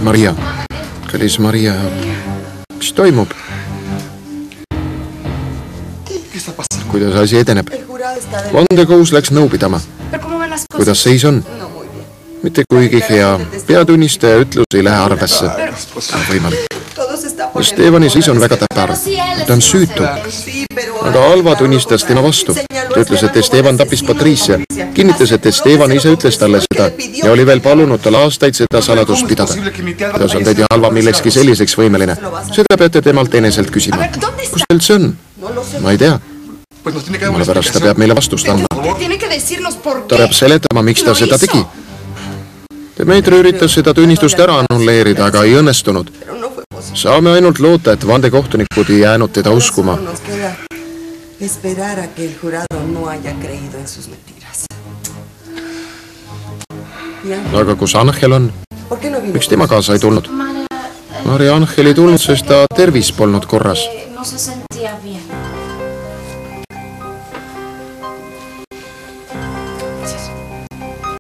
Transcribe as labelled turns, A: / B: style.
A: Maria. Kallis Maria. Mis toimub? Kuidas asi edeneb? Vandekohus läks nõu pidama. Kuidas seis on? Mitte kuigi hea. Peatunnistaja ütlus ei lähe arvesse. Võimalik. Stefani siis on väga täpär. Ta on süütu. Aga Alva tunnistas tema vastu. Ta ütles, et Esteban tapis Patricia. Kinnitas, et Esteban ise ütles talle seda ja oli veel palunud tal aastaid seda saladust pidada. Kuidas on teid ja Alva millekski selliseks võimeline? Seda peate temalt eneselt küsima. Kus ta üldse on? Ma ei tea. Jumala pärast ta peab meile vastust andma. Ta peab seletama, miks ta seda tegi. Dmitri üritas seda tunnistust ära annulleerida, aga ei õnnestunud. Saame ainult loota, et vandekohtunikud ei jäänud teda uskuma. Aga kus Angel on? Miks tema kaasa ei tulnud? Maria Angel ei tulnud, sest ta tervis polnud korras.